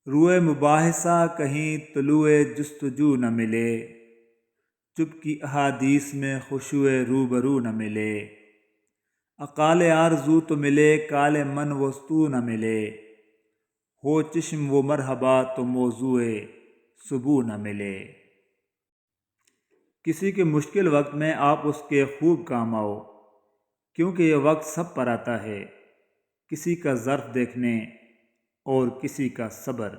روئے مباحثہ کہیں طلوع جستجو نہ ملے، چپ کی احادیث میں خشوع روبرو نہ ملے۔ اقال آرزو تو ملے کال من وستو نہ ملے، ہو چشم و مرحبا تو موضوع سبو نہ ملے۔ کسی کے مشکل وقت میں آپ اس کے خوب کام آؤ، کیونکہ یہ وقت سب پر آتا ہے، کسی کا ظرف دیکھنے اور کسی کا صبر۔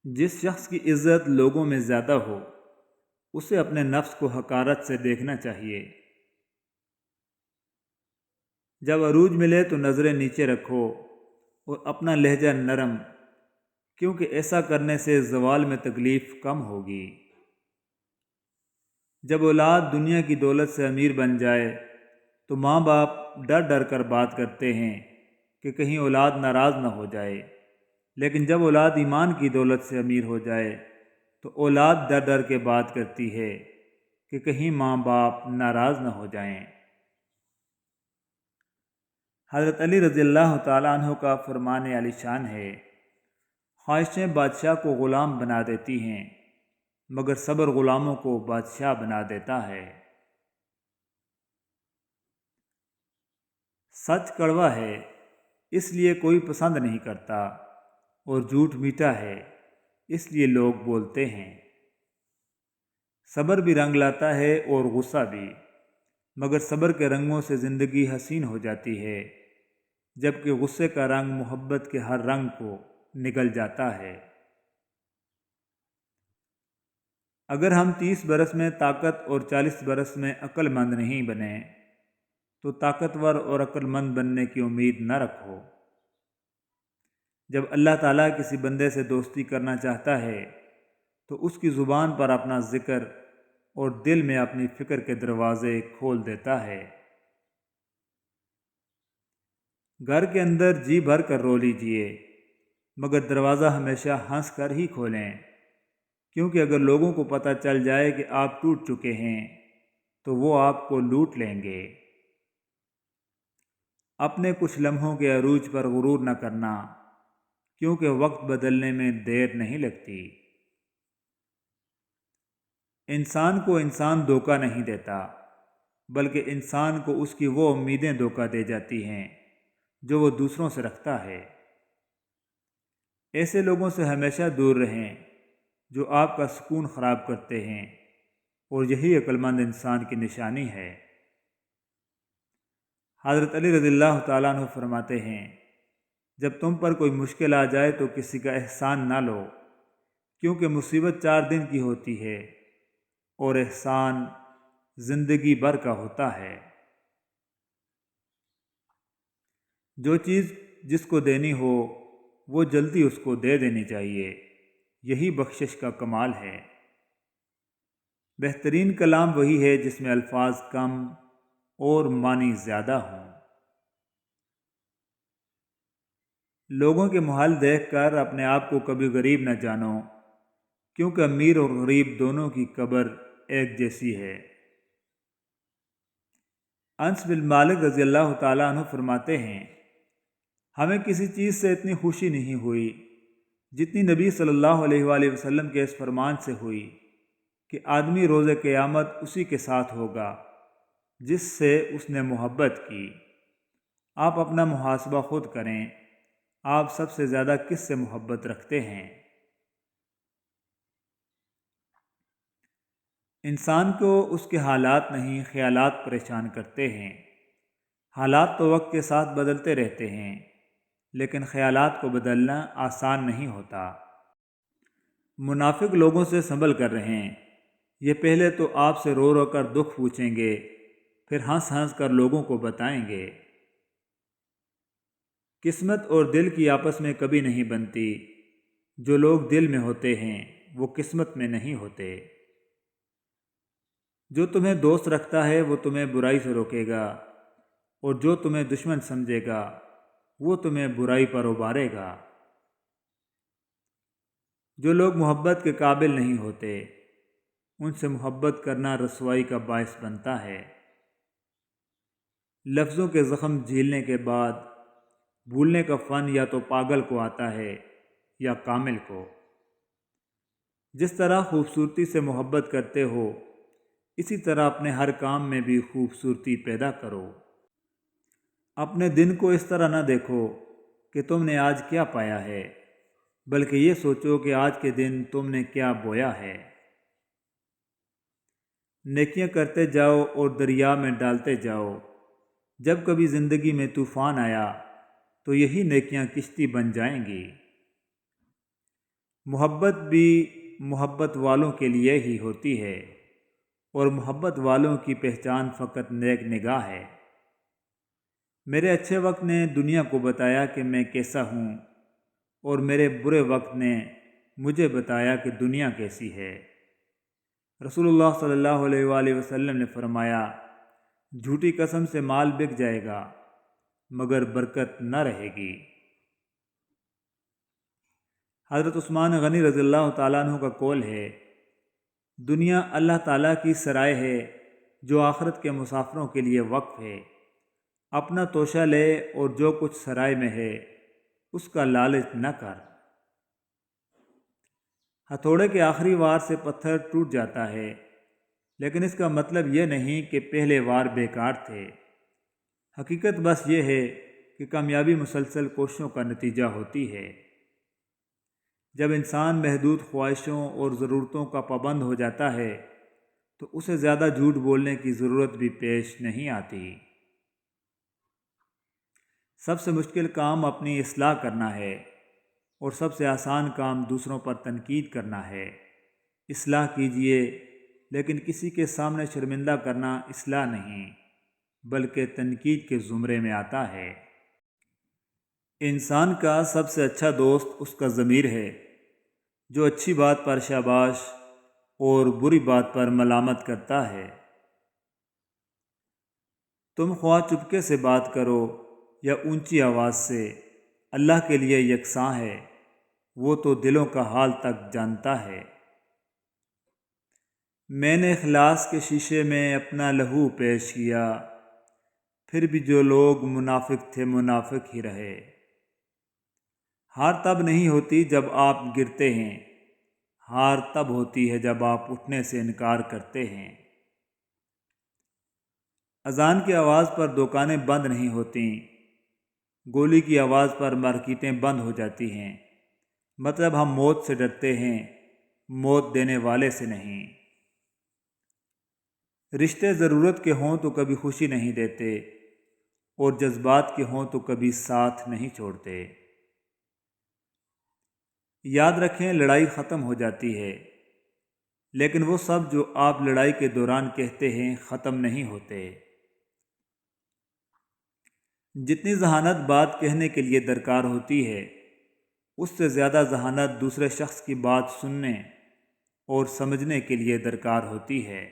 جس شخص کی عزت لوگوں میں زیادہ ہو، اسے اپنے نفس کو حقارت سے دیکھنا چاہیے۔ جب عروج ملے تو نظریں نیچے رکھو اور اپنا لہجہ نرم، کیونکہ ایسا کرنے سے زوال میں تکلیف کم ہوگی۔ جب اولاد دنیا کی دولت سے امیر بن جائے تو ماں باپ ڈر ڈر کر بات کرتے ہیں کہ کہیں اولاد ناراض نہ ہو جائے، لیکن جب اولاد ایمان کی دولت سے امیر ہو جائے تو اولاد ڈر ڈر کے بات کرتی ہے کہ کہیں ماں باپ ناراض نہ ہو جائیں۔ حضرت علی رضی اللہ تعالیٰ عنہ کا فرمان عالی شان ہے، خواہشیں بادشاہ کو غلام بنا دیتی ہیں، مگر صبر غلاموں کو بادشاہ بنا دیتا ہے۔ سچ کڑوا ہے، اس لیے کوئی پسند نہیں کرتا، اور جھوٹ میٹھا ہے، اس لیے لوگ بولتے ہیں۔ صبر بھی رنگ لاتا ہے اور غصہ بھی، مگر صبر کے رنگوں سے زندگی حسین ہو جاتی ہے، جبکہ غصے کا رنگ محبت کے ہر رنگ کو نگل جاتا ہے۔ اگر ہم 30 برس میں طاقت اور 40 برس میں عقل مند نہیں بنے تو طاقتور اور عقل مند بننے کی امید نہ رکھو۔ جب اللہ تعالیٰ کسی بندے سے دوستی کرنا چاہتا ہے تو اس کی زبان پر اپنا ذکر اور دل میں اپنی فکر کے دروازے کھول دیتا ہے۔ گھر کے اندر جی بھر کر رو لیجئے، مگر دروازہ ہمیشہ ہنس کر ہی کھولیں، کیونکہ اگر لوگوں کو پتہ چل جائے کہ آپ ٹوٹ چکے ہیں تو وہ آپ کو لوٹ لیں گے۔ اپنے کچھ لمحوں کے عروج پر غرور نہ کرنا، کیونکہ وقت بدلنے میں دیر نہیں لگتی۔ انسان کو انسان دھوکہ نہیں دیتا، بلکہ انسان کو اس کی وہ امیدیں دھوکہ دے جاتی ہیں جو وہ دوسروں سے رکھتا ہے۔ ایسے لوگوں سے ہمیشہ دور رہیں جو آپ کا سکون خراب کرتے ہیں، اور یہی عقل مند انسان کی نشانی ہے۔ حضرت علی رضی اللہ تعالیٰ عنہ فرماتے ہیں، جب تم پر کوئی مشکل آ جائے تو کسی کا احسان نہ لو، کیونکہ مصیبت 4 دن کی ہوتی ہے اور احسان زندگی بھر کا ہوتا ہے۔ جو چیز جس کو دینی ہو وہ جلدی اس کو دے دینی چاہیے، یہی بخشش کا کمال ہے۔ بہترین کلام وہی ہے جس میں الفاظ کم اور معنی زیادہ ہوں۔ لوگوں کے محل دیکھ کر اپنے آپ کو کبھی غریب نہ جانو، کیونکہ امیر اور غریب دونوں کی قبر ایک جیسی ہے۔ انس بن مالک رضی اللہ تعالیٰ عنہ فرماتے ہیں، ہمیں کسی چیز سے اتنی خوشی نہیں ہوئی جتنی نبی صلی اللہ علیہ وآلہ وسلم کے اس فرمان سے ہوئی کہ آدمی روز قیامت اسی کے ساتھ ہوگا جس سے اس نے محبت کی۔ آپ اپنا محاسبہ خود کریں، آپ سب سے زیادہ کس سے محبت رکھتے ہیں؟ انسان کو اس کے حالات نہیں خیالات پریشان کرتے ہیں۔ حالات تو وقت کے ساتھ بدلتے رہتے ہیں، لیکن خیالات کو بدلنا آسان نہیں ہوتا۔ منافق لوگوں سے سنبھل کر رہیں، یہ پہلے تو آپ سے رو رو کر دکھ پوچھیں گے، پھر ہنس ہنس کر لوگوں کو بتائیں گے۔ قسمت اور دل کی آپس میں کبھی نہیں بنتی، جو لوگ دل میں ہوتے ہیں وہ قسمت میں نہیں ہوتے۔ جو تمہیں دوست رکھتا ہے وہ تمہیں برائی سے روکے گا، اور جو تمہیں دشمن سمجھے گا وہ تمہیں برائی پر ابھارے گا۔ جو لوگ محبت کے قابل نہیں ہوتے ان سے محبت کرنا رسوائی کا باعث بنتا ہے۔ لفظوں کے زخم جھیلنے کے بعد بھولنے کا فن یا تو پاگل کو آتا ہے یا کامل کو۔ جس طرح خوبصورتی سے محبت کرتے ہو، اسی طرح اپنے ہر کام میں بھی خوبصورتی پیدا کرو۔ اپنے دن کو اس طرح نہ دیکھو کہ تم نے آج کیا پایا ہے، بلکہ یہ سوچو کہ آج کے دن تم نے کیا بویا ہے۔ نیکیاں کرتے جاؤ اور دریا میں ڈالتے جاؤ۔ جب کبھی زندگی میں طوفان آیا تو یہی نیکیاں کشتی بن جائیں گی۔ محبت بھی محبت والوں کے لیے ہی ہوتی ہے، اور محبت والوں کی پہچان فقط نیک نگاہ ہے۔ میرے اچھے وقت نے دنیا کو بتایا کہ میں کیسا ہوں، اور میرے برے وقت نے مجھے بتایا کہ دنیا کیسی ہے۔ رسول اللہ صلی اللہ علیہ وآلہ وسلم نے فرمایا، جھوٹی قسم سے مال بک جائے گا مگر برکت نہ رہے گی۔ حضرت عثمان غنی رضی اللہ تعالیٰ عنہ کا قول ہے، دنیا اللہ تعالیٰ کی سرائے ہے جو آخرت کے مسافروں کے لیے وقف ہے۔ اپنا توشہ لے اور جو کچھ سرائے میں ہے اس کا لالچ نہ کر۔ ہتھوڑے کے آخری وار سے پتھر ٹوٹ جاتا ہے، لیکن اس کا مطلب یہ نہیں کہ پہلے وار بیکار تھے۔ حقیقت بس یہ ہے کہ کامیابی مسلسل کوششوں کا نتیجہ ہوتی ہے۔ جب انسان محدود خواہشوں اور ضرورتوں کا پابند ہو جاتا ہے تو اسے زیادہ جھوٹ بولنے کی ضرورت بھی پیش نہیں آتی۔ سب سے مشکل کام اپنی اصلاح کرنا ہے، اور سب سے آسان کام دوسروں پر تنقید کرنا ہے۔ اصلاح کیجیے، لیکن کسی کے سامنے شرمندہ کرنا اصلاح نہیں، بلکہ تنقید کے زمرے میں آتا ہے۔ انسان کا سب سے اچھا دوست اس کا ضمیر ہے، جو اچھی بات پر شاباش اور بری بات پر ملامت کرتا ہے۔ تم خواہ چپکے سے بات کرو یا اونچی آواز سے، اللہ کے لیے یکساں ہے، وہ تو دلوں کا حال تک جانتا ہے۔ میں نے اخلاص کے شیشے میں اپنا لہو پیش کیا، پھر بھی جو لوگ منافق تھے منافق ہی رہے۔ ہار تب نہیں ہوتی جب آپ گرتے ہیں، ہار تب ہوتی ہے جب آپ اٹھنے سے انکار کرتے ہیں۔ اذان کی آواز پر دکانیں بند نہیں ہوتیں، گولی کی آواز پر مارکیٹیں بند ہو جاتی ہیں۔ مطلب ہم موت سے ڈرتے ہیں، موت دینے والے سے نہیں۔ رشتے ضرورت کے ہوں تو کبھی خوشی نہیں دیتے، اور جذبات کے ہوں تو کبھی ساتھ نہیں چھوڑتے۔ یاد رکھیں، لڑائی ختم ہو جاتی ہے، لیکن وہ سب جو آپ لڑائی کے دوران کہتے ہیں ختم نہیں ہوتے۔ جتنی ذہانت بات کہنے کے لیے درکار ہوتی ہے، اس سے زیادہ ذہانت دوسرے شخص کی بات سننے اور سمجھنے کے لیے درکار ہوتی ہے۔